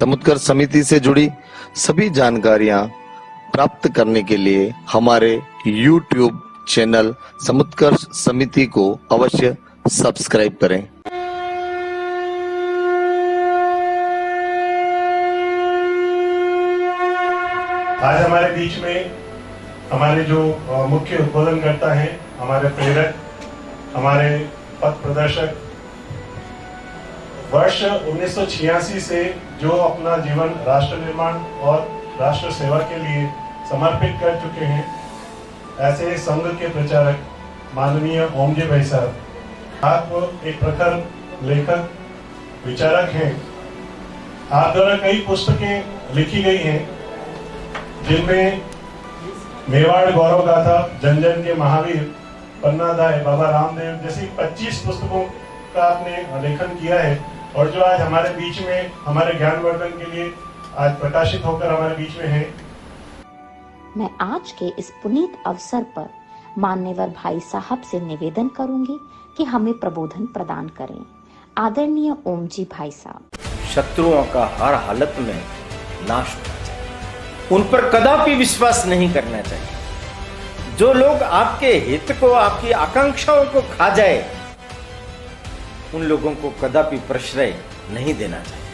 समुत्कर्ष समिति से जुड़ी सभी जानकारियां प्राप्त करने के लिए हमारे YouTube चैनल समुत्कर्ष समिति को अवश्य सब्सक्राइब करें। आज हमारे बीच में हमारे जो मुख्य उद्बोधनकर्ता हैं, हमारे प्रेरक, हमारे पथ प्रदर्शक, वर्ष 1986 से जो अपना जीवन राष्ट्र निर्माण और राष्ट्र सेवा के लिए समर्पित कर चुके हैं, ऐसे संघ के प्रचारक माननीय ओमजी भाई साहब, आप एक प्रखर लेखक विचारक हैं। आप द्वारा कई पुस्तकें लिखी गई हैं, जिनमें मेवाड़ गौरव गाथा, जन जन के महावीर, पन्ना दाय, बाबा रामदेव जैसी 25 पुस्तकों का आपने लेखन किया है, और जो आज हमारे बीच में हमारे ज्ञानवर्धन के लिए आज प्रकाशित होकर हमारे बीच में है। मैं आज के इस पुनीत अवसर पर मान्यवर भाई साहब से निवेदन करूंगी कि हमें प्रबोधन प्रदान करें। आदरणीय ओम जी भाई साहब। शत्रुओं का हर हालत में नाश होना चाहिए, उन पर कदापि विश्वास नहीं करना चाहिए। जो लोग आपके हित को, आपकी आकांक्षाओं को खा जाए, उन लोगों को कदापि प्रश्रय नहीं देना चाहिए।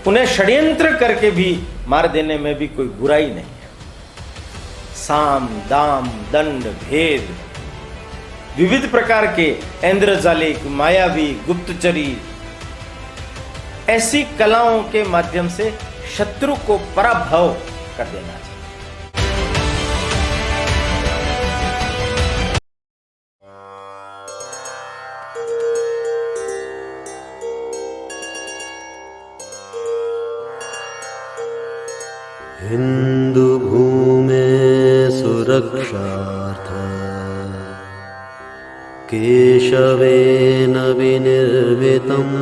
उन्हें षड्यंत्र करके भी मार देने में भी कोई बुराई नहीं है। साम दाम दंड भेद, विविध प्रकार के इंद्रजालिक, मायावी, गुप्तचरी, ऐसी कलाओं के माध्यम से शत्रु को पराभव कर देना चाहिए। हिंदू भूमे सुरक्षार्थ केशवेन विनिर्मितम्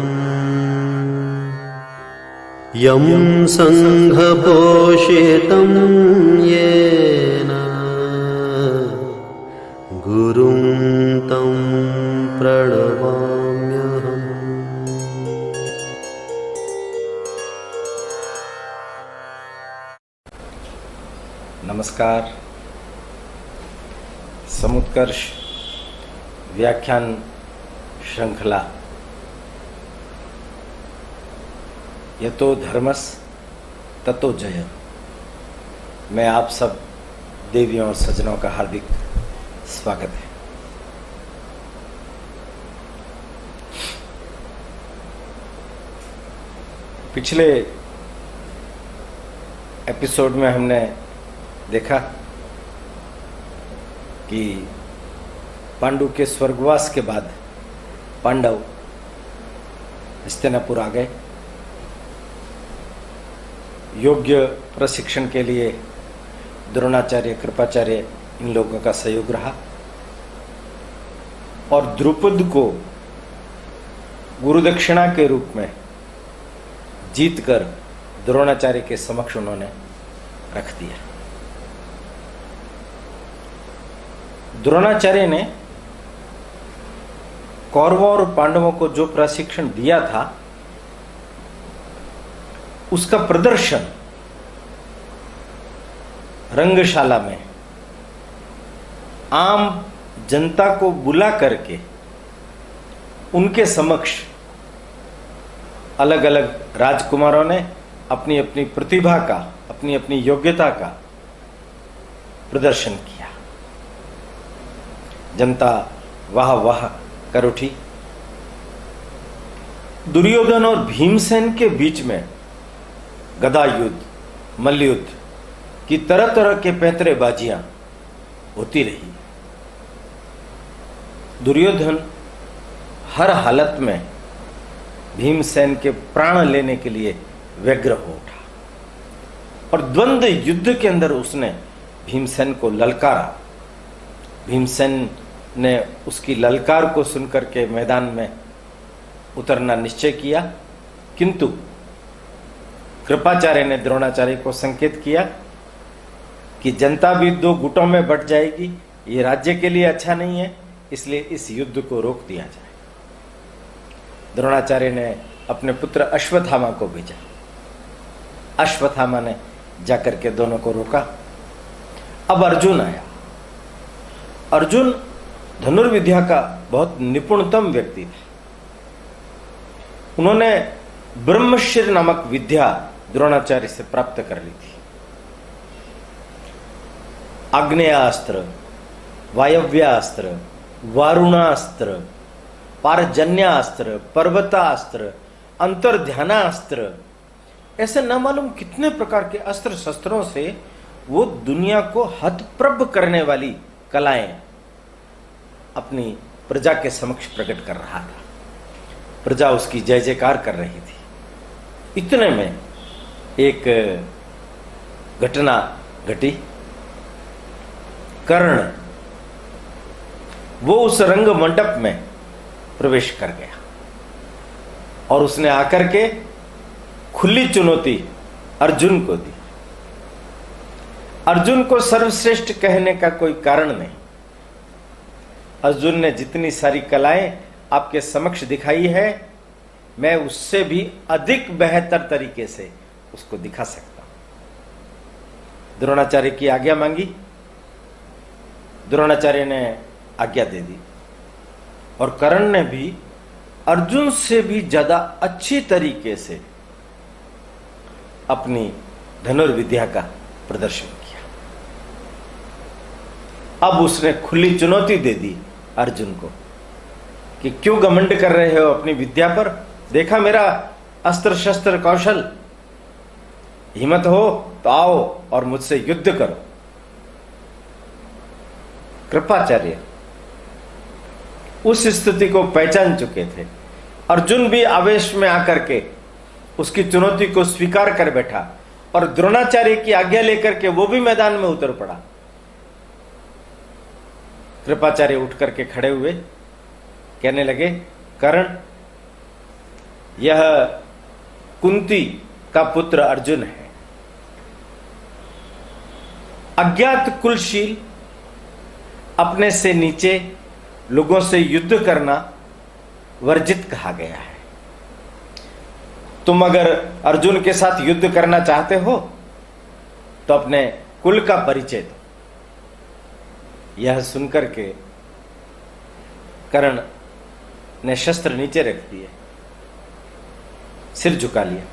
यं संघपोषितं येन गुरुं तं प्रणमाम्यहम्। नमस्कार। समुत्कर्ष व्याख्यान श्रृंखला यतो धर्मस ततो जय में आप सब देवियों और सज्जनों का हार्दिक स्वागत है। पिछले एपिसोड में हमने देखा कि पांडु के स्वर्गवास के बाद पांडव हस्तिनापुर आ गए। योग्य प्रशिक्षण के लिए द्रोणाचार्य, कृपाचार्य, इन लोगों का सहयोग रहा और द्रुपद को गुरुदक्षिणा के रूप में जीतकर द्रोणाचार्य के समक्ष उन्होंने रख दिया। द्रोणाचार्य ने कौरवों और पांडवों को जो प्रशिक्षण दिया था, उसका प्रदर्शन रंगशाला में आम जनता को बुला करके उनके समक्ष अलग अलग राजकुमारों ने अपनी अपनी प्रतिभा का, अपनी अपनी योग्यता का प्रदर्शन किया। जनता वाह वाह कर उठी। दुर्योधन और भीमसेन के बीच में गदा युद्ध, मल्लयुद्ध की तरह तरह के पैंतरेबाजियां होती रही। दुर्योधन हर हालत में भीमसेन के प्राण लेने के लिए व्यग्र हो उठा और द्वंद्व युद्ध के अंदर उसने भीमसेन को ललकारा। भीमसेन ने उसकी ललकार को सुनकर के मैदान में उतरना निश्चय किया, किंतु कृपाचार्य ने द्रोणाचार्य को संकेत किया कि जनता भी दो गुटों में बट जाएगी, ये राज्य के लिए अच्छा नहीं है, इसलिए इस युद्ध को रोक दिया जाए। द्रोणाचार्य ने अपने पुत्र अश्वत्थामा को भेजा अश्वत्थामा ने जाकर के दोनों को रोका। अब अर्जुन आया। अर्जुन धनुर्विद्या का बहुत निपुणतम व्यक्ति थे। उन्होंने ब्रह्मशिर नामक विद्या द्रोणाचार्य से प्राप्त कर ली थी। आग्नेयास्त्र, वायव्यास्त्र, वारुणास्त्र, पारजन्यास्त्र, पर्वतास्त्र, अंतर्ध्यानास्त्र, ऐसे न मालूम कितने प्रकार के अस्त्र शस्त्रों से वो दुनिया को हतप्रभ करने वाली कलाएं अपनी प्रजा के समक्ष प्रकट कर रहा था। प्रजा उसकी जय जयकार कर रही थी। इतने में एक घटना घटी। कर्ण वो उस रंग मंडप में प्रवेश कर गया और उसने आकर के खुली चुनौती अर्जुन को दी। अर्जुन को सर्वश्रेष्ठ कहने का कोई कारण नहीं। अर्जुन ने जितनी सारी कलाएं आपके समक्ष दिखाई है, मैं उससे भी अधिक बेहतर तरीके से उसको दिखा सकता हूं। द्रोणाचार्य की आज्ञा मांगी। द्रोणाचार्य ने आज्ञा दे दी और कर्ण ने भी अर्जुन से भी ज्यादा अच्छी तरीके से अपनी धनुर्विद्या का प्रदर्शन किया। अब उसने खुली चुनौती दे दी अर्जुन को कि क्यों घमंड कर रहे हो अपनी विद्या पर? देखा मेरा अस्त्र शस्त्र कौशल, हिम्मत हो तो आओ और मुझसे युद्ध करो। कृपाचार्य उस स्थिति को पहचान चुके थे। अर्जुन भी आवेश में आकर के उसकी चुनौती को स्वीकार कर बैठा और द्रोणाचार्य की आज्ञा लेकर के वो भी मैदान में उतर पड़ा। कृपाचार्य उठ करके खड़े हुए, कहने लगे, कर्ण, यह कुंती का पुत्र अर्जुन है। अज्ञात कुलशील, अपने से नीचे लोगों से युद्ध करना वर्जित कहा गया है। तुम अगर अर्जुन के साथ युद्ध करना चाहते हो तो अपने कुल का परिचय दो। यह सुनकर के कर्ण ने शस्त्र नीचे रख दिए, सिर झुका लिया।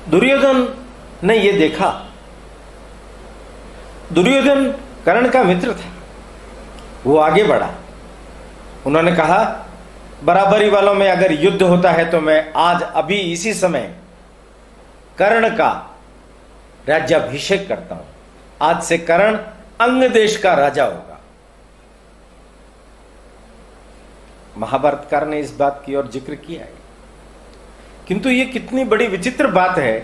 दुर्योधन ने यह देखा। दुर्योधन कर्ण का मित्र था। वो आगे बढ़ा। उन्होंने कहा, बराबरी वालों में अगर युद्ध होता है तो मैं आज अभी इसी समय कर्ण का राज्याभिषेक करता हूं। आज से कर्ण अंग देश का राजा होगा। महाभारतकार ने इस बात की ओर जिक्र किया है। किंतु यह कितनी बड़ी विचित्र बात है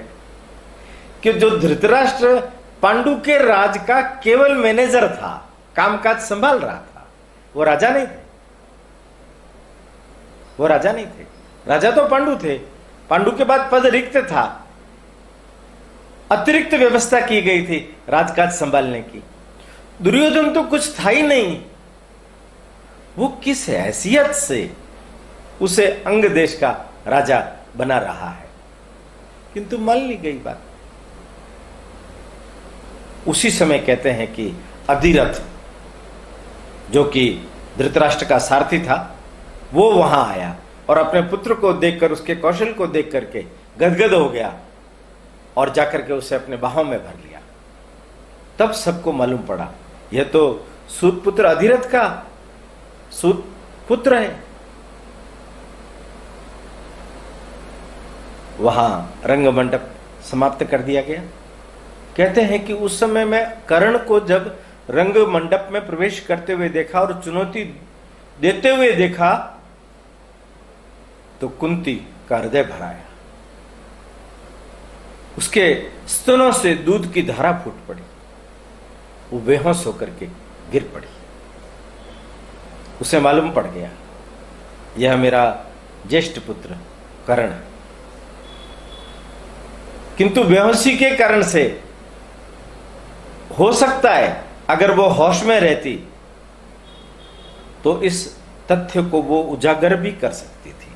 कि जो धृतराष्ट्र पांडु के राज का केवल मैनेजर था, कामकाज संभाल रहा था, वो राजा नहीं थे। वो राजा नहीं थे। राजा तो पांडु थे। पांडु के बाद पद रिक्त था। अतिरिक्त व्यवस्था की गई थी राजकाज संभालने की। दुर्योधन तो कुछ था ही नहीं। वो किस हैसियत से उसे अंग देश का राजा बना रहा है? किंतु मान ली गई बात। उसी समय कहते हैं कि अधिरथ, जो कि धृतराष्ट्र का सारथी था, वो वहां आया और अपने पुत्र को देखकर, उसके कौशल को देख करके गदगद हो गया और जाकर के उसे अपने बाहों में भर लिया। तब सबको मालूम पड़ा, यह तो सूतपुत्र अधिरथ का सूतपुत्र है। वहां रंगमंडप समाप्त कर दिया गया। कहते हैं कि उस समय में कर्ण को जब रंग मंडप में प्रवेश करते हुए देखा और चुनौती देते हुए देखा तो कुंती का हृदय भराया। उसके स्तनों से दूध की धारा फूट पड़ी। वो बेहोश होकर के गिर पड़ी। उसे मालूम पड़ गया, यह मेरा ज्येष्ठ पुत्र कर्ण है। किंतु बेहोशी के कारण से हो सकता है अगर वो होश में रहती तो इस तथ्य को वो उजागर भी कर सकती थी।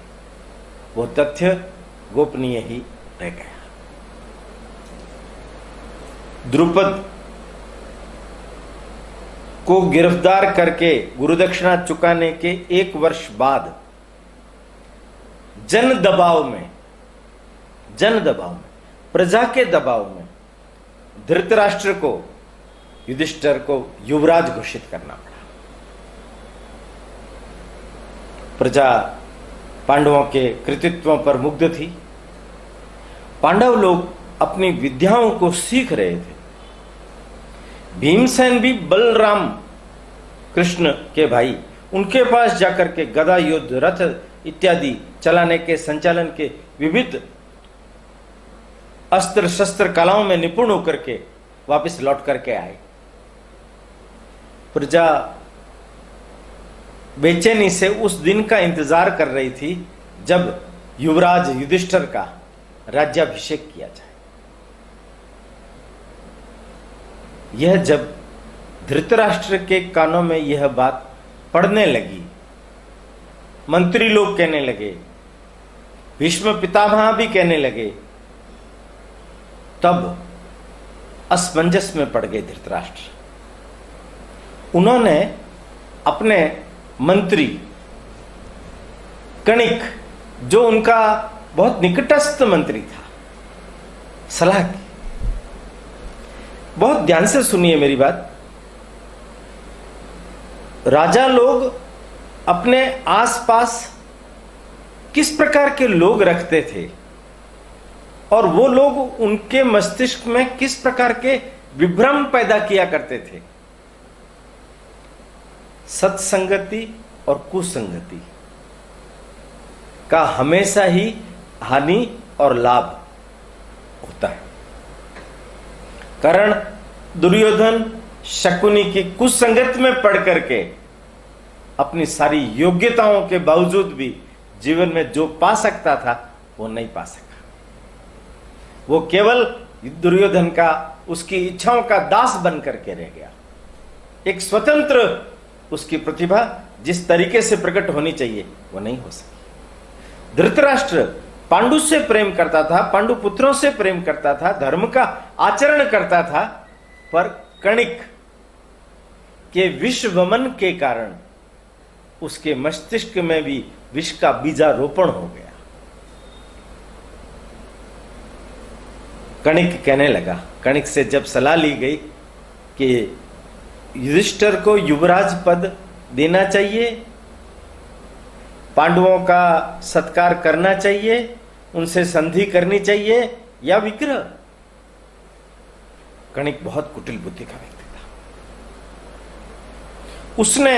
वो तथ्य गोपनीय ही रह गया। द्रुपद को गिरफ्तार करके गुरुदक्षिणा चुकाने के 1 वर्ष बाद जन दबाव में, प्रजा के दबाव में धृतराष्ट्र को, युधिष्ठिर को युवराज घोषित करना पड़ा। प्रजा पांडवों के कृतित्वों पर मुग्ध थी। पांडव लोग अपनी विद्याओं को सीख रहे थे। भीमसेन भी बलराम कृष्ण के भाई, उनके पास जाकर के गदा युद्ध, रथ इत्यादि चलाने के, संचालन के विविध अस्त्र शस्त्र कलाओं में निपुण होकर के वापस लौट करके आए। प्रजा बेचैनी से उस दिन का इंतजार कर रही थी जब युवराज युधिष्ठिर का राज्याभिषेक किया जाए। यह जब धृतराष्ट्र के कानों में यह बात पड़ने लगी, मंत्री लोग कहने लगे, भीष्म पितामह भी कहने लगे, तब असमंजस में पड़ गए धृतराष्ट्र। उन्होंने अपने मंत्री कणिक, जो उनका बहुत निकटस्थ मंत्री था, सलाह की। बहुत ध्यान से सुनिए मेरी बात। राजा लोग अपने आसपास किस प्रकार के लोग रखते थे और वो लोग उनके मस्तिष्क में किस प्रकार के विभ्रम पैदा किया करते थे। सत्संगति और कुसंगति का हमेशा ही हानि और लाभ होता है। कारण दुर्योधन शकुनी की कुसंगत में पड़ करके अपनी सारी योग्यताओं के बावजूद भी जीवन में जो पा सकता था वो नहीं पा सका। वो केवल दुर्योधन का, उसकी इच्छाओं का दास बन करके रह गया। एक स्वतंत्र उसकी प्रतिभा जिस तरीके से प्रकट होनी चाहिए वो नहीं हो सकी। धृतराष्ट्र पांडु से प्रेम करता था, पांडु पुत्रों से प्रेम करता था, धर्म का आचरण करता था, पर कणिक के विष वमन के कारण उसके मस्तिष्क में भी विष का बीजारोपण हो गया। कणिक कहने लगा, कणिक से जब सलाह ली गई कि युधिष्ठिर को युवराज पद देना चाहिए, पांडवों का सत्कार करना चाहिए, उनसे संधि करनी चाहिए या विग्रह। कणिक बहुत कुटिल बुद्धि का व्यक्ति था। उसने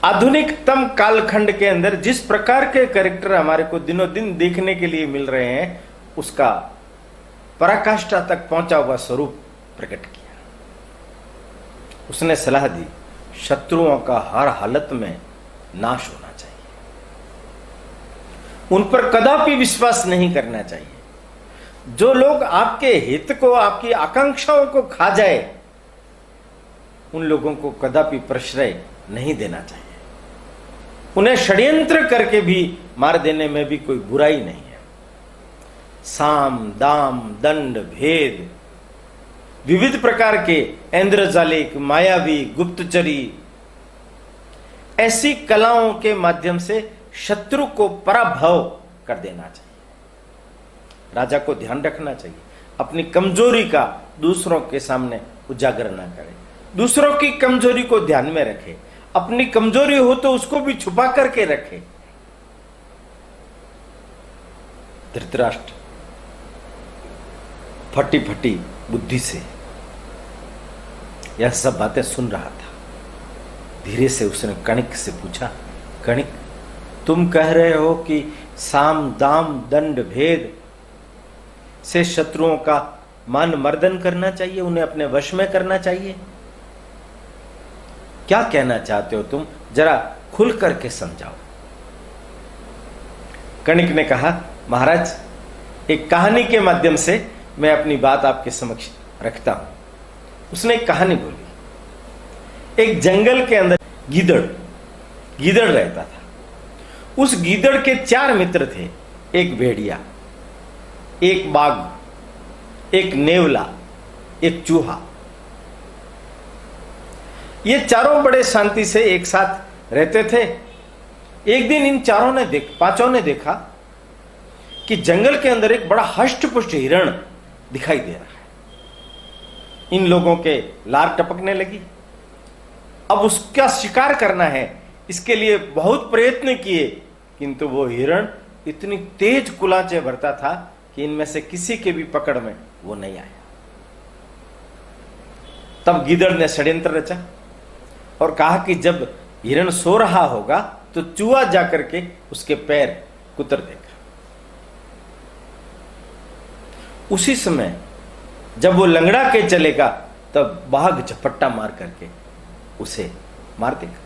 आधुनिकतम कालखंड के अंदर जिस प्रकार के कैरेक्टर हमारे को दिनों दिन देखने के लिए मिल रहे हैं, उसका पराकाष्ठा तक पहुंचा हुआ स्वरूप प्रकट किया। उसने सलाह दी, शत्रुओं का हर हालत में नाश होना चाहिए, उन पर कदापि विश्वास नहीं करना चाहिए। जो लोग आपके हित को, आपकी आकांक्षाओं को खा जाए, उन लोगों को कदापि प्रश्रय नहीं देना चाहिए। उन्हें षड्यंत्र करके भी मार देने में भी कोई बुराई नहीं है। साम दाम दंड भेद, विविध प्रकार के इंद्रजालिक, मायावी, गुप्तचरी, ऐसी कलाओं के माध्यम से शत्रु को पराभव कर देना चाहिए। राजा को ध्यान रखना चाहिए, अपनी कमजोरी का दूसरों के सामने उजागर ना करे, दूसरों की कमजोरी को ध्यान में रखे, अपनी कमजोरी हो तो उसको भी छुपा करके रखे। धृतराष्ट्र फटी फटी बुद्धि से यह सब बातें सुन रहा था। धीरे से उसने कणिक से पूछा, कणिक, तुम कह रहे हो कि साम दाम दंड भेद से शत्रुओं का मान मर्दन करना चाहिए, उन्हें अपने वश में करना चाहिए। क्या कहना चाहते हो तुम? जरा खुल करके समझाओ। कणिक ने कहा, महाराज, एक कहानी के माध्यम से मैं अपनी बात आपके समक्ष रखता हूं। उसने एक कहानी बोली। एक जंगल के अंदर गीदड़ रहता था। उस गीदड़ के 4 मित्र थे, एक भेड़िया, एक बाघ, एक नेवला एक चूहा। ये चारों बड़े शांति से एक साथ रहते थे। एक दिन इन पांचों ने देखा कि जंगल के अंदर एक बड़ा हष्ट-पुष्ट हिरण दिखाई दे रहा है। इन लोगों के लार टपकने लगी। अब उसका शिकार करना है, इसके लिए बहुत प्रयत्न किए, किंतु वो हिरण इतनी तेज कुलांचे भरता था कि इनमें से किसी के भी पकड़ में वो नहीं आया। तब गीदड़ ने षड्यंत्र रचा और कहा कि जब हिरण सो रहा होगा तो चूहा जाकर के उसके पैर कुतर देगा। उसी समय जब वो लंगड़ा के चलेगा तब बाघ झपट्टा मार करके उसे मार देगा।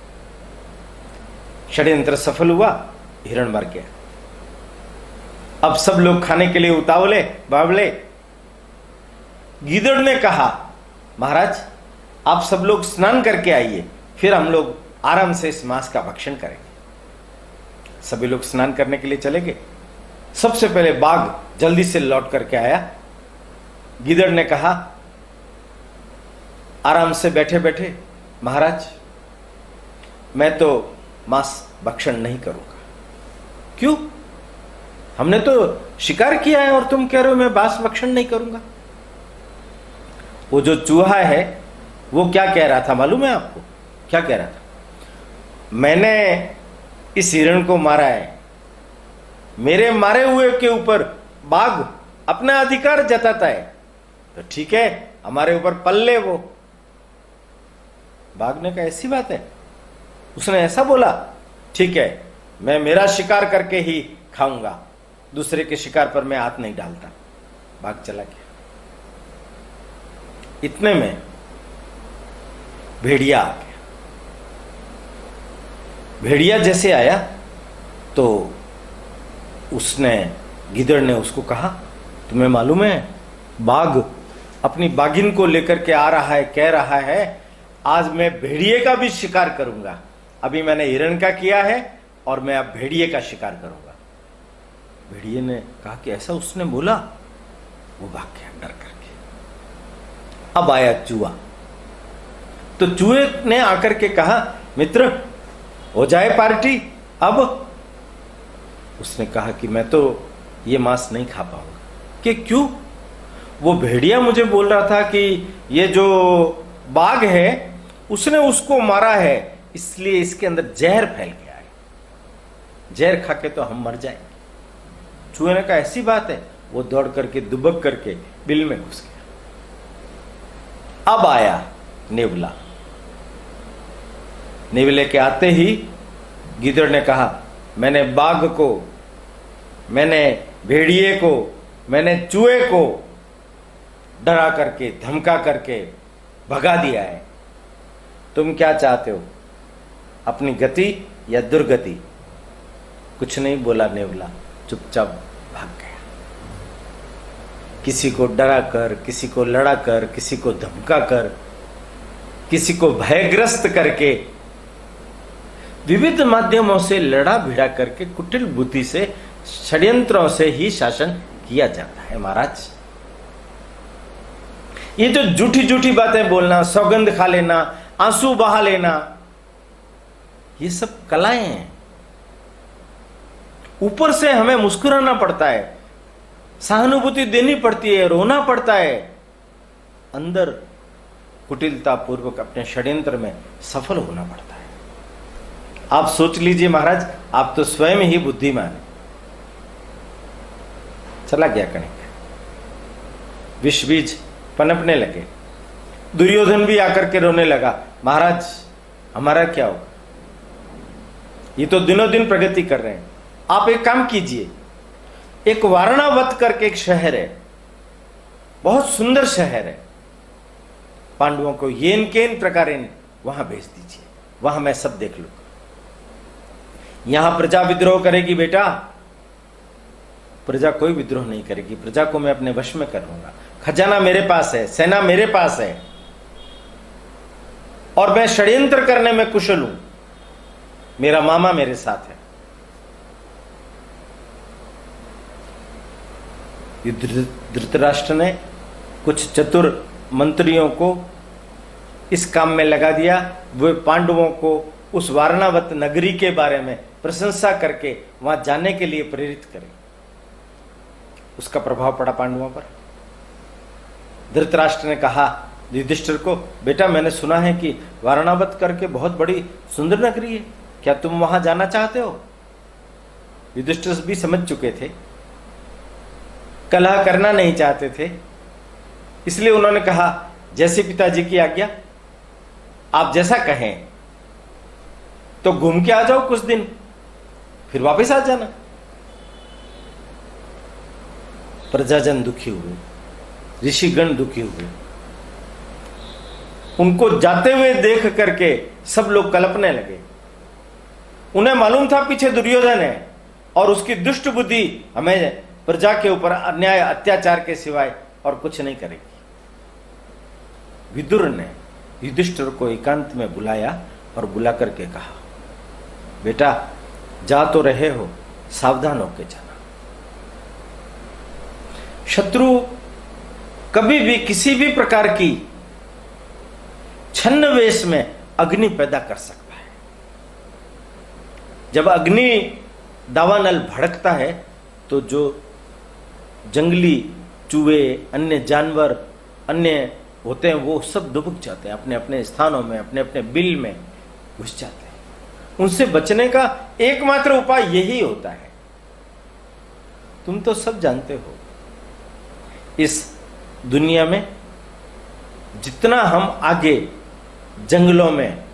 षड्यंत्र सफल हुआ, हिरण मर गया। अब सब लोग खाने के लिए उतावले बावले। गीदड़ ने कहा, महाराज आप सब लोग स्नान करके आइए, फिर हम लोग आराम से इस मांस का भक्षण करेंगे। सभी लोग स्नान करने के लिए चले गए। सबसे पहले बाघ जल्दी से लौट करके आया। गीदड़ ने कहा, आराम से बैठे बैठे, महाराज मैं तो मांस भक्षण नहीं करूंगा। क्यों? हमने तो शिकार किया है और तुम कह रहे हो मैं मांस भक्षण नहीं करूंगा। वो जो चूहा है वो क्या कह रहा था मालूम है आपको? क्या कह रहा था? मैंने इस हिरण को मारा है, मेरे मारे हुए के ऊपर बाघ अपना अधिकार जताता है, तो ठीक है हमारे ऊपर पल्ले वो। बाघ ने कहा ऐसी बात है? उसने ऐसा बोला, ठीक है मैं मेरा शिकार करके ही खाऊंगा, दूसरे के शिकार पर मैं हाथ नहीं डालता। बाघ चला गया। इतने में भेड़िया आ गया। भेड़िया जैसे आया तो उसने, गिदड़ ने उसको कहा, तुम्हें मालूम है बाघ अपनी बाघिन को लेकर के आ रहा है, कह रहा है आज मैं भेड़िए का भी शिकार करूंगा। अभी मैंने हिरण का किया है और मैं अब भेड़िए का शिकार करूंगा। भेड़िए ने कहा कि ऐसा उसने बोला? वो भाग गया डर करके। अब आया चूहा। तो चूहे ने आकर के कहा, मित्र हो जाए पार्टी। अब उसने कहा कि मैं तो ये मांस नहीं खा पाऊंगा। कि क्यों? वो भेड़िया मुझे बोल रहा था कि ये जो बाघ है उसने उसको मारा है, इसलिए इसके अंदर जहर फैल गया है, जहर खा के तो हम मर जाएंगे। चूहे ने कहा ऐसी बात है? वो दौड़ करके दुबक करके बिल में घुस गया। अब आया नेवला। नेवले के आते ही गीदड़ ने कहा, मैंने बाघ को, मैंने भेड़िए को, मैंने चूहे को डरा करके धमका करके भगा दिया है। तुम क्या चाहते हो, अपनी गति या दुर्गति? कुछ नहीं बोला नेवला, चुपचाप भाग गया। किसी को डरा कर, किसी को लड़ा कर, किसी को धमका कर, किसी को भयग्रस्त करके, विविध माध्यमों से लड़ा भिड़ा करके कुटिल बुद्धि से, षड्यंत्रों से ही शासन किया जाता है महाराज। ये जो झूठी झूठी बातें बोलना, सौगंध खा लेना, आंसू बहा लेना, ये सब कलाएं हैं। ऊपर से हमें मुस्कुराना पड़ता है, सहानुभूति देनी पड़ती है, रोना पड़ता है, अंदर कुटिलता पूर्वक अपने षड्यंत्र में सफल होना पड़ता है। आप सोच लीजिए महाराज, आप तो स्वयं ही बुद्धिमान हैं। चला गया कणिक, विष बीज पनपने लगे। दुर्योधन भी आकर के रोने लगा, महाराज हमारा क्या होगा, ये तो दिनों दिन प्रगति कर रहे हैं। आप एक काम कीजिए, एक वारणावत करके एक शहर है, बहुत सुंदर शहर है, पांडवों को येन केन प्रकारेण वहां भेज दीजिए, वहां मैं सब देख लूंगा। यहां प्रजा विद्रोह करेगी बेटा? प्रजा कोई विद्रोह नहीं करेगी, प्रजा को मैं अपने वश में कर लूंगा। खजाना मेरे पास है, सेना मेरे पास है, और मैं षड्यंत्र करने में कुशल हूं। मेरा मामा मेरे साथ है। धृतराष्ट्र ने कुछ चतुर मंत्रियों को इस काम में लगा दिया। वे पांडवों को उस वारणावत नगरी के बारे में प्रशंसा करके वहां जाने के लिए प्रेरित करें। उसका प्रभाव पड़ा पांडवों पर। धृतराष्ट्र ने कहा युधिष्ठिर को, बेटा मैंने सुना है कि वारणावत करके बहुत बड़ी सुंदर नगरी है, क्या तुम वहां जाना चाहते हो? युधिष्ठिर भी समझ चुके थे, कलह करना नहीं चाहते थे, इसलिए उन्होंने कहा जैसे पिताजी की आज्ञा, आप जैसा कहें। तो घूम के आ जाओ कुछ दिन, फिर वापस आ जाना। प्रजाजन दुखी हुए, ऋषिगण दुखी हुए। उनको जाते हुए देख करके सब लोग कल्पने लगे। उन्हें मालूम था पीछे दुर्योधन है और उसकी दुष्ट बुद्धि हमें प्रजा के ऊपर अन्याय अत्याचार के सिवाय और कुछ नहीं करेगी। विदुर ने युधिष्ठिर को एकांत में बुलाया और बुला करके कहा, बेटा जा तो रहे हो, सावधान होकर जाना। शत्रु कभी भी किसी भी प्रकार की छद्मवेश में अग्नि पैदा कर सकता है। जब अग्नि दावानल भड़कता है तो जो जंगली चूहे, अन्य जानवर, अन्य होते हैं वो सब दुबक जाते हैं, अपने अपने स्थानों में, अपने अपने बिल में घुस जाते हैं। उनसे बचने का एकमात्र उपाय यही होता है। तुम तो सब जानते हो, इस दुनिया में जितना हम आगे जंगलों में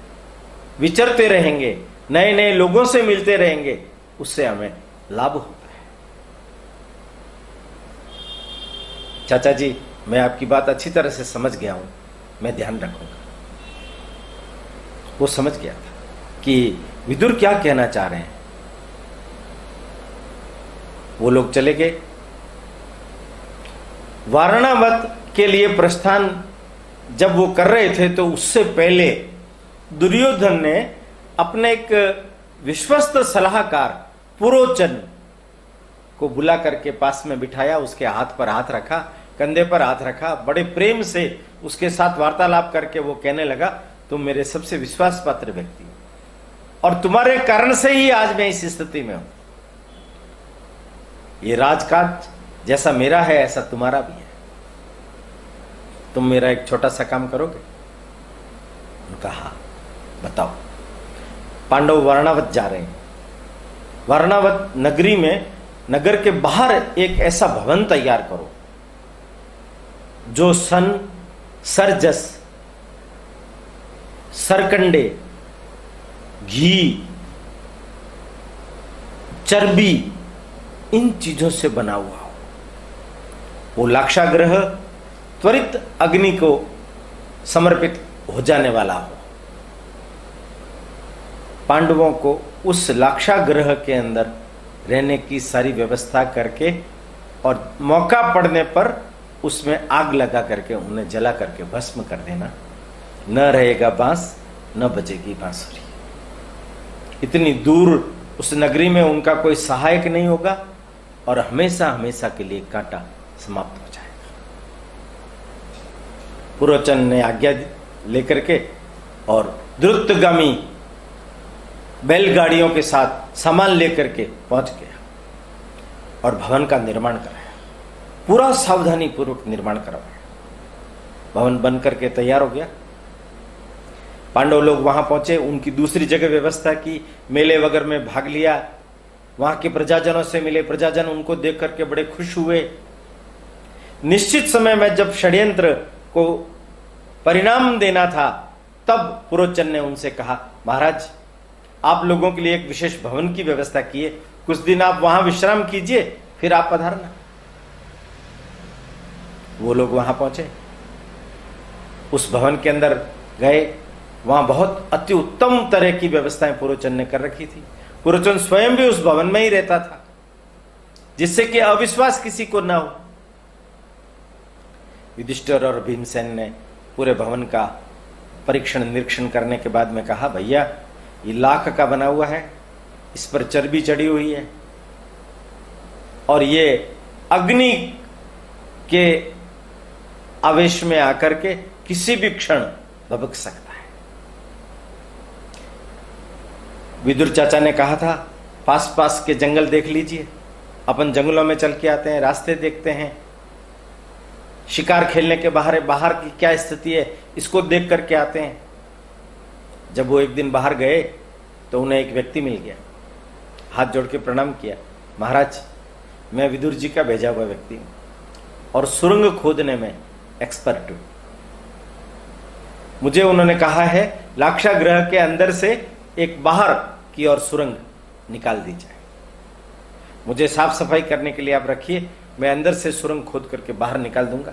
विचरते रहेंगे, नए नए लोगों से मिलते रहेंगे, उससे हमें लाभ होता है। चाचा जी, मैं आपकी बात अच्छी तरह से समझ गया हूं, मैं ध्यान रखूंगा। वो समझ गया था कि विदुर क्या कहना चाह रहे हैं। वो लोग चले गए। वारणावत के लिए प्रस्थान जब वो कर रहे थे तो उससे पहले दुर्योधन ने अपने एक विश्वस्त सलाहकार पुरोचन को बुला करके पास में बिठाया, उसके हाथ पर हाथ रखा, कंधे पर हाथ रखा, बड़े प्रेम से उसके साथ वार्तालाप करके वो कहने लगा, तुम मेरे सबसे विश्वास पात्र व्यक्ति हो और तुम्हारे कारण से ही आज मैं इस स्थिति में हूं। ये राजकाज जैसा मेरा है ऐसा तुम्हारा भी है। तुम मेरा एक छोटा सा काम करोगे? उनका हाँ, बताओ। पांडव वारणावत जा रहे हैं। वारणावत नगरी में, नगर के बाहर एक ऐसा भवन तैयार करो जो सन, सरजस, सरकंडे, घी, चर्बी, इन चीजों से बना हुआ हो। वो लाक्षागृह त्वरित अग्नि को समर्पित हो जाने वाला हो। पांडवों को उस लाक्षागृह के अंदर रहने की सारी व्यवस्था करके और मौका पड़ने पर उसमें आग लगा करके उन्हें जला करके भस्म कर देना। न रहेगा बांस, न बजेगी बांसुरी। इतनी दूर उस नगरी में उनका कोई सहायक नहीं होगा और हमेशा हमेशा के लिए कांटा समाप्त हो जाएगा। पुरोचन ने आज्ञा लेकर के और द्रुतगामी बैलगाड़ियों के साथ सामान लेकर के पहुंच गया और भवन का निर्माण कराया। पूरा सावधानी पूर्वक निर्माण करवाया। भवन बन करके तैयार हो गया। पांडव लोग वहां पहुंचे, उनकी दूसरी जगह व्यवस्था की, मेले वगैरह में भाग लिया, वहां के प्रजाजनों से मिले। प्रजाजन उनको देख करके बड़े खुश हुए। निश्चित समय में जब षड्यंत्र को परिणाम देना था तब पुरोचन ने उनसे कहा, महाराज आप लोगों के लिए एक विशेष भवन की व्यवस्था की है, कुछ दिन आप वहां विश्राम कीजिए, फिर आप पधारना। वो लोग वहां पहुंचे, उस भवन के अंदर गए। वहां बहुत अति उत्तम तरह की व्यवस्थाएं पुरोचन ने कर रखी थी। पुरोचन स्वयं भी उस भवन में ही रहता था, जिससे कि अविश्वास किसी को ना हो। युधिष्ठिर और भीमसेन ने पूरे भवन का परीक्षण निरीक्षण करने के बाद में कहा, भैया ये लाख का बना हुआ है, इस पर चर्बी चढ़ी हुई है और ये अग्नि के आवेश में आकर के किसी भी क्षण भभक सकता है। विदुर चाचा ने कहा था, पास पास के जंगल देख लीजिए। अपन जंगलों में चल के आते हैं, रास्ते देखते हैं, शिकार खेलने के बाहर की क्या स्थिति है इसको देख करके आते हैं। जब वो एक दिन बाहर गए तो उन्हें एक व्यक्ति मिल गया, हाथ जोड़ के प्रणाम किया, महाराज मैं विदुर जी का भेजा हुआ व्यक्ति हूं और सुरंग खोदने में एक्सपर्ट हूं। मुझे उन्होंने कहा है लाक्षा ग्रह के अंदर से एक बाहर की ओर सुरंग निकाल दी जाए। मुझे साफ सफाई करने के लिए आप रखिए, मैं अंदर से सुरंग खोद करके बाहर निकाल दूंगा।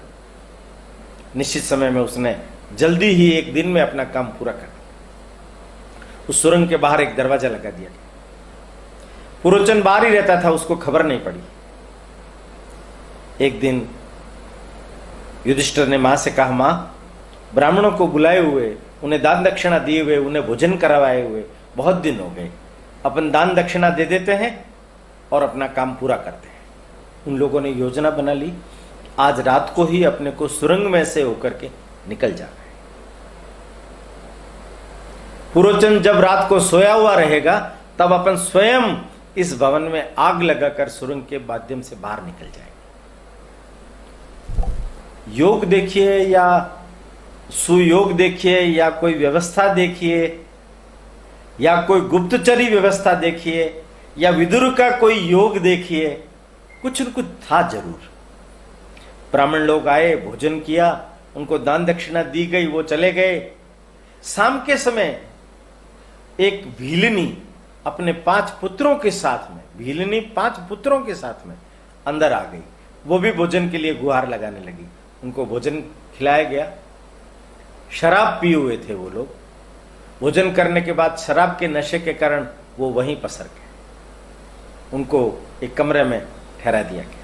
निश्चित समय में उसने जल्दी ही एक दिन में अपना काम पूरा कर दिया। उस सुरंग के बाहर एक दरवाजा लगा दिया। पुरोचन बाहर ही रहता था, उसको खबर नहीं पड़ी। एक दिन युधिष्ठिर ने मां से कहा, मां ब्राह्मणों को बुलाए हुए, उन्हें दान दक्षिणा दिए हुए, उन्हें भोजन करवाए हुए बहुत दिन हो गए, अपन दान दक्षिणा दे देते हैं और अपना काम पूरा करते हैं। उन लोगों ने योजना बना ली, आज रात को ही अपने को सुरंग में से होकर के निकल जाना है। पुरोचन जब रात को सोया हुआ रहेगा तब अपन स्वयं इस भवन में आग लगाकर सुरंग के माध्यम से बाहर निकल जाएंगे। योग देखिए या सुयोग देखिए या कोई व्यवस्था देखिए या कोई गुप्तचरी व्यवस्था देखिए या विदुर का कोई योग देखिए, कुछ न कुछ था जरूर। ब्राह्मण लोग आए, भोजन किया, उनको दान दक्षिणा दी गई, वो चले गए। शाम के समय एक भीलनी अपने 5 पुत्रों के साथ में, भीलनी 5 पुत्रों के साथ में अंदर आ गई। वो भी भोजन के लिए गुहार लगाने लगी। उनको भोजन खिलाया गया। शराब पिए हुए थे वो लोग। भोजन करने के बाद शराब के नशे के कारण वो वहीं पसर गए। उनको एक कमरे में ठहरा दिया गया।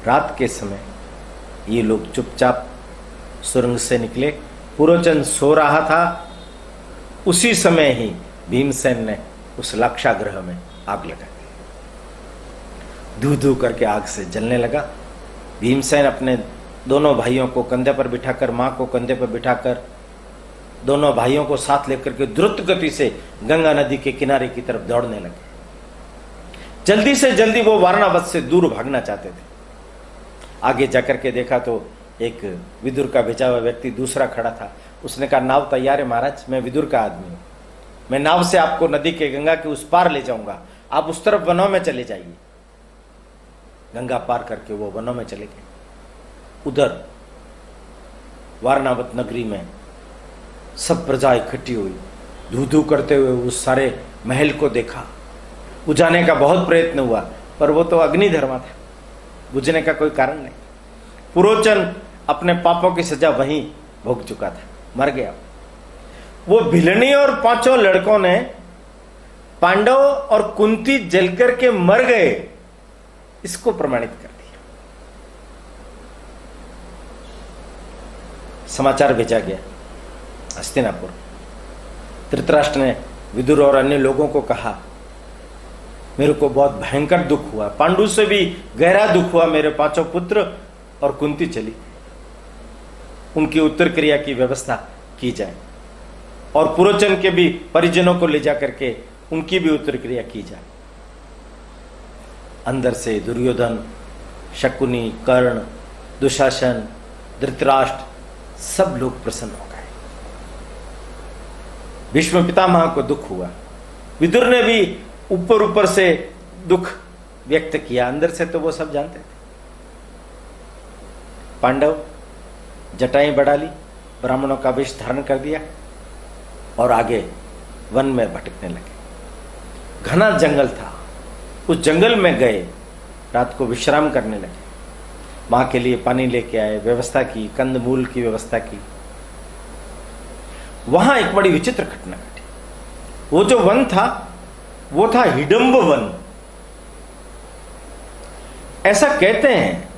रात के समय ये लोग चुपचाप सुरंग से निकले। पुरोचन सो रहा था। उसी समय ही भीमसेन ने उस लाक्षागृह में आग लगा दी। धू धू करके आग से जलने लगा। भीमसेन अपने दोनों भाइयों को कंधे पर बिठाकर, मां को कंधे पर बिठाकर, दोनों भाइयों को साथ लेकर के द्रुत गति से गंगा नदी के किनारे की तरफ दौड़ने लगे। जल्दी से जल्दी वो वारणावत से दूर भागना चाहते थे। आगे जाकर के देखा तो एक विदुर का भेजा हुआ व्यक्ति दूसरा खड़ा था। उसने कहा, नाव तैयार है महाराज, मैं विदुर का आदमी हूं, मैं नाव से आपको नदी के गंगा के उस पार ले जाऊंगा, आप उस तरफ वनों में चले जाइए। गंगा पार करके वो वनों में चले गए। उधर वारणावत नगरी में सब प्रजा इकट्ठी हुई। धू धू करते हुए उस सारे महल को देखा। बुझाने का बहुत प्रयत्न हुआ पर वो तो अग्निधर्मा था, बुझने का कोई कारण नहीं। पुरोचन अपने पापों की सजा वहीं भोग चुका था, मर गया। वो भिलनी और 5 लड़कों ने पांडव और कुंती जलकर के मर गए, इसको प्रमाणित कर दिया। समाचार भेजा गया हस्तिनापुर। धृतराष्ट्र ने विदुर और अन्य लोगों को कहा, मेरे को बहुत भयंकर दुख हुआ, पांडु से भी गहरा दुख हुआ, मेरे 5 पुत्र और कुंती चली। उनकी उत्तर क्रिया की व्यवस्था की जाए और पुरोचन के भी परिजनों को ले जाकर के उनकी भी उत्तर क्रिया की जाए। अंदर से दुर्योधन, शकुनी, कर्ण, दुशासन, धृतराष्ट्र सब लोग प्रसन्न हो गए। भीष्म पितामह को दुख हुआ। विदुर ने भी ऊपर ऊपर से दुख व्यक्त किया, अंदर से तो वो सब जानते थे। पांडव जटाएं बढ़ा ली, ब्राह्मणों का वेश धारण कर दिया और आगे वन में भटकने लगे। घना जंगल था, उस जंगल में गए, रात को विश्राम करने लगे। मां के लिए पानी लेके आए, व्यवस्था की, कंदमूल की व्यवस्था की। वहां एक बड़ी विचित्र घटना घटी। वो जो वन था वो था हिडंब वन। ऐसा कहते हैं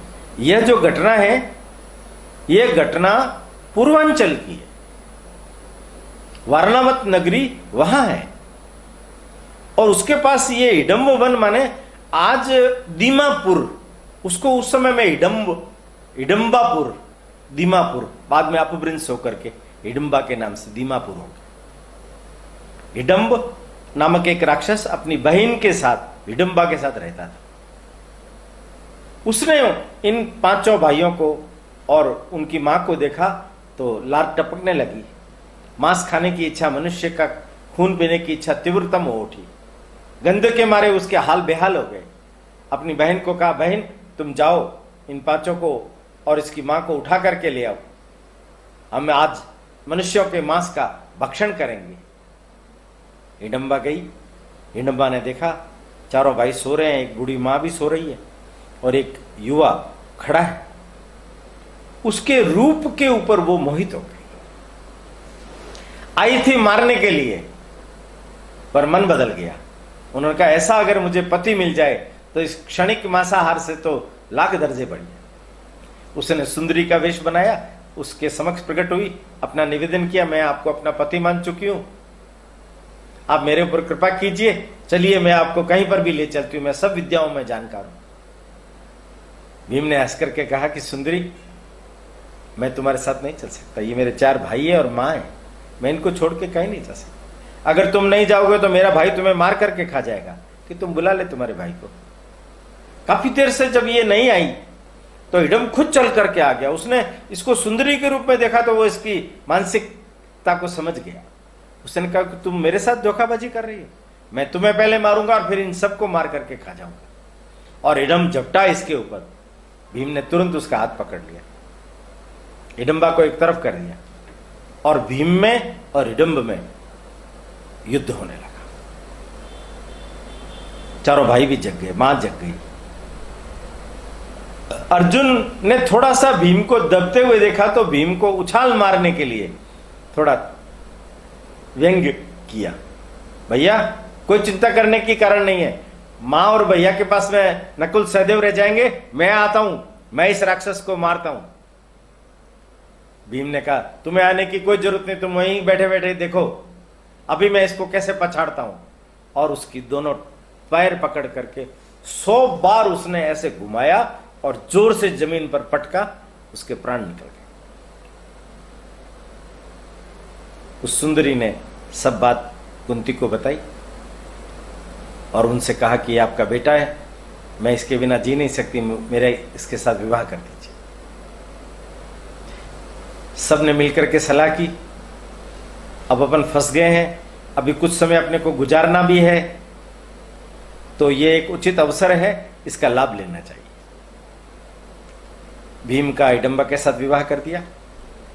यह जो घटना है यह घटना पूर्वांचल की है। वारणावत नगरी वहां है और उसके पास ये हिडंब वन माने आज दीमापुर, उसको उस समय में हिडंबापुर दीमापुर, बाद में अपभ्रंश होकर के हिडम्बा के नाम से दीमापुर हो गया। हिडम्ब नामक एक राक्षस अपनी बहन के साथ, हिडम्बा के साथ रहता था। उसने इन 5 भाइयों को और उनकी मां को देखा तो लार टपकने लगी। मांस खाने की इच्छा, मनुष्य का खून पीने की इच्छा तीव्रतम हो उठी। गंध के मारे उसके हाल बेहाल हो गए। अपनी बहन को कहा, बहन तुम जाओ इन 5 को और इसकी मां को उठा करके ले आओ, हम आज मनुष्यों के मांस का भक्षण करेंगे। हिडम्बा गई। हिडम्बा ने देखा 4 भाई सो रहे हैं, एक बूढ़ी मां भी सो रही है और एक युवा खड़ा है। उसके रूप के ऊपर वो मोहित हो गई। आई थी मारने के लिए, पर मन बदल गया। उन्होंने कहा, ऐसा अगर मुझे पति मिल जाए तो इस क्षणिक मांसाहार से तो लाख दर्जे बढ़िया। उसने सुंदरी का वेश बनाया, उसके समक्ष प्रकट हुई, अपना निवेदन किया, मैं आपको अपना पति मान चुकी हूं, आप मेरे ऊपर कृपा कीजिए, चलिए मैं आपको कहीं पर भी ले चलती हूं, मैं सब विद्याओं में जानकार हूं। भीम ने हंस करके कहा कि सुंदरी, मैं तुम्हारे साथ नहीं चल सकता, ये मेरे 4 भाई है और मां है, मैं इनको छोड़ के कहीं नहीं जा सकता। अगर तुम नहीं जाओगे तो मेरा भाई तुम्हें मार करके खा जाएगा, कि तुम बुला ले तुम्हारे भाई को। काफी देर से जब ये नहीं आई तो हिडम्ब खुद चल करके आ गया। उसने इसको सुंदरी के रूप में देखा तो वो इसकी मानसिकता को समझ गया। उसने कहा कि तुम मेरे साथ धोखाबाजी कर रही हो, मैं तुम्हें पहले मारूंगा और फिर इन सबको मार करके खा जाऊंगा। और हिडम्ब झपटा इसके ऊपर। भीम ने तुरंत उसका हाथ पकड़ लिया, हिडम्बा को एक तरफ कर दिया और भीम में और हिडम्ब में युद्ध होने लगा। 4 भाई भी जग गए, मां जग गई। अर्जुन ने थोड़ा सा भीम को दबते हुए देखा तो भीम को उछाल मारने के लिए थोड़ा व्यंग्य किया। भैया कोई चिंता करने की कारण नहीं है, मां और भैया के पास में नकुल सहदेव रह जाएंगे, मैं आता हूं, मैं इस राक्षस को मारता हूं। भीम ने कहा, तुम्हें आने की कोई जरूरत नहीं, तुम वहीं बैठे बैठे देखो, अभी मैं इसको कैसे पछाड़ता हूं। और उसकी दोनों पैर पकड़ करके 100 बार उसने ऐसे घुमाया और जोर से जमीन पर पटका, उसके प्राण निकल गए। उस सुंदरी ने सब बात कुंती को बताई और उनसे कहा कि ये आपका बेटा है, मैं इसके बिना जी नहीं सकती, मेरे इसके साथ विवाह कर दीजिए। सब ने मिलकर के सलाह की, अब अपन फंस गए हैं, अभी कुछ समय अपने को गुजारना भी है, तो ये एक उचित अवसर है, इसका लाभ लेना चाहिए। भीम का हिडम्बा के साथ विवाह कर दिया।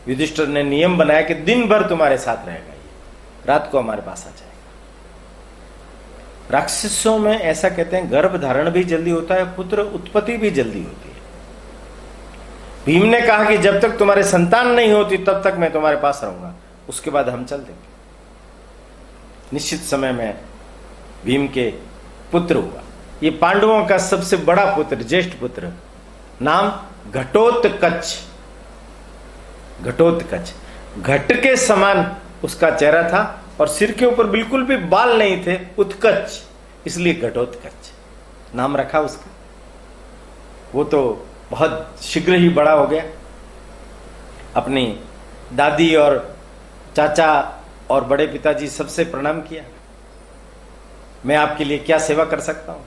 युधिष्ठिर ने नियम बनाया कि दिन भर तुम्हारे साथ रहेगा, ये रात को हमारे पास आ जाएगा। राक्षसों में ऐसा कहते हैं गर्भ धारण भी जल्दी होता है, पुत्र उत्पत्ति भी जल्दी होती है। भीम ने कहा कि जब तक तुम्हारे संतान नहीं होती तब तक मैं तुम्हारे पास रहूंगा, उसके बाद हम चल देंगे। निश्चित समय में भीम के पुत्र हुआ। ये पांडवों का सबसे बड़ा पुत्र, ज्येष्ठ पुत्र, नाम घटोत्कच। घटोत्कच, घट के समान उसका चेहरा था और सिर के ऊपर बिल्कुल भी बाल नहीं थे, उत्कच, इसलिए घटोत्कच नाम रखा उसका। वो तो बहुत शीघ्र ही बड़ा हो गया। अपनी दादी और चाचा और बड़े पिताजी सबसे प्रणाम किया, मैं आपके लिए क्या सेवा कर सकता हूं।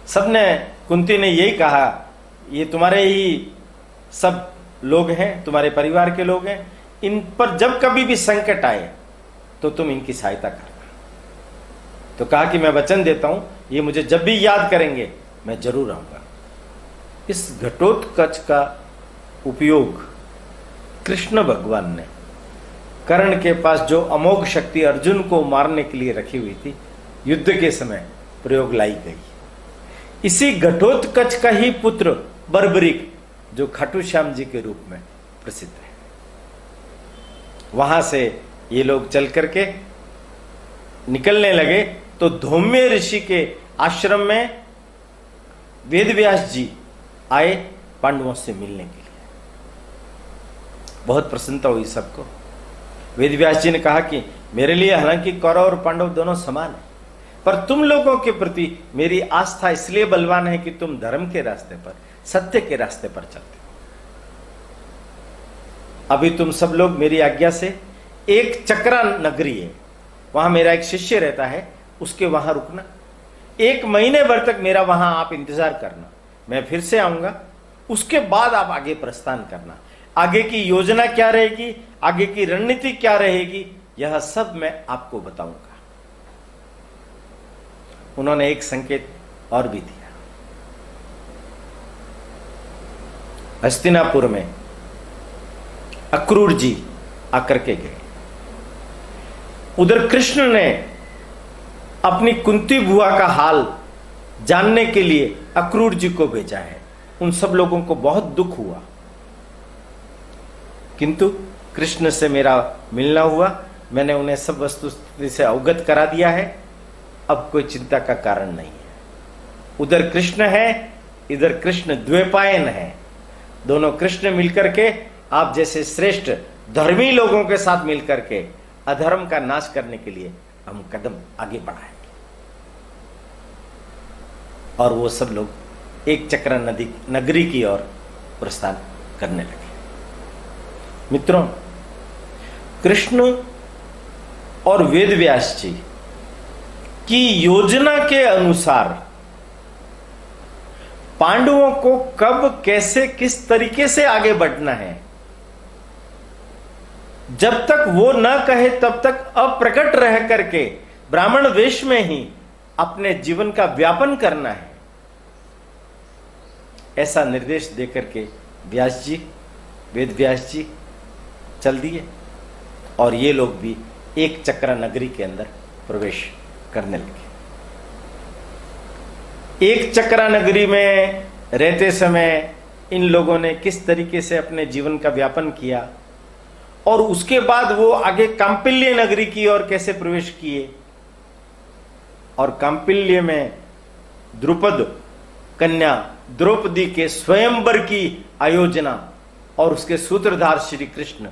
सबने, कुंती ने यही कहा, ये तुम्हारे ही सब लोग हैं, तुम्हारे परिवार के लोग हैं, इन पर जब कभी भी संकट आए तो तुम इनकी सहायता करना। तो कहा कि मैं वचन देता हूं, ये मुझे जब भी याद करेंगे मैं जरूर आऊंगा। इस घटोत्कच का उपयोग कृष्ण भगवान ने कर्ण के पास जो अमोघ शक्ति अर्जुन को मारने के लिए रखी हुई थी, युद्ध के समय प्रयोग लाई गई। इसी घटोत्कच का ही पुत्र बर्बरीक, जो खाटू श्याम जी के रूप में प्रसिद्ध है, वहां से ये लोग चल करके निकलने लगे तो धौम्य ऋषि के आश्रम में वेदव्यास जी आए पांडवों से मिलने के लिए। बहुत प्रसन्नता हुई सबको। वेदव्यास जी ने कहा कि मेरे लिए हालांकि कौरव और पांडव दोनों समान हैं, पर तुम लोगों के प्रति मेरी आस्था इसलिए बलवान है कि तुम धर्म के रास्ते पर, सत्य के रास्ते पर चलते हो। अभी तुम सब लोग मेरी आज्ञा से एक चक्रा नगरी है, वहां मेरा एक शिष्य रहता है, उसके वहां रुकना। 1 महीने भर तक मेरा वहां आप इंतजार करना, मैं फिर से आऊंगा। उसके बाद आप आगे प्रस्थान करना। आगे की योजना क्या रहेगी, आगे की रणनीति क्या रहेगी, यह सब मैं आपको बताऊंगा। उन्होंने एक संकेत और भी दिया। हस्तिनापुर में अक्रूर जी आकर के गए। उधर कृष्ण ने अपनी कुंती बुआ का हाल जानने के लिए अक्रूर जी को भेजा है। उन सब लोगों को बहुत दुख हुआ, किंतु कृष्ण से मेरा मिलना हुआ, मैंने उन्हें सब वस्तुस्थिति से अवगत करा दिया है। अब कोई चिंता का कारण नहीं है। उधर कृष्ण है, इधर कृष्ण द्वैपायन है। दोनों कृष्ण मिलकर के आप जैसे श्रेष्ठ धर्मी लोगों के साथ मिलकर के अधर्म का नाश करने के लिए हम कदम आगे बढ़ाएंगे। और वो सब लोग एक चक्रा नगरी की ओर प्रस्थान करने लगे। मित्रों, कृष्ण और वेद व्यास जी की योजना के अनुसार पांडवों को कब, कैसे, किस तरीके से आगे बढ़ना है, जब तक वो न कहे तब तक अप्रकट रह करके ब्राह्मण वेश में ही अपने जीवन का व्यापन करना है, ऐसा निर्देश देकर के व्यास जी, वेद व्यास जी चल दिए। और ये लोग भी एक चक्रा नगरी के अंदर प्रवेश करने लगे। एक चक्रा नगरी में रहते समय इन लोगों ने किस तरीके से अपने जीवन का व्यापन किया, और उसके बाद वो आगे कांपिल्य नगरी की ओर कैसे प्रवेश किए, और कांपिल्य में द्रुपद कन्या द्रौपदी के स्वयंवर की आयोजना और उसके सूत्रधार श्री कृष्ण,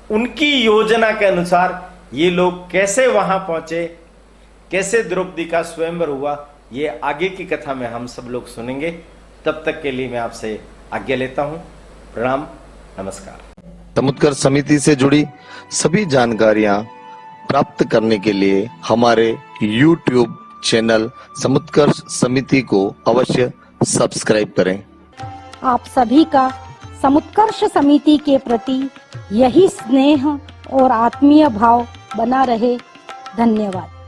उनकी योजना के अनुसार ये लोग कैसे वहां पहुंचे, कैसे द्रौपदी का स्वयंवर हुआ, ये आगे की कथा में हम सब लोग सुनेंगे। तब तक के लिए मैं आपसे आज्ञा लेता हूं। प्रणाम, नमस्कार। समुत्कर्ष समिति से जुड़ी सभी जानकारियां प्राप्त करने के लिए हमारे YouTube चैनल समुत्कर्ष समिति को अवश्य सब्सक्राइब करें। आप सभी का समुत्कर्ष समिति के प्रति यही स्नेह और आत्मीय भाव बना रहे। धन्यवाद।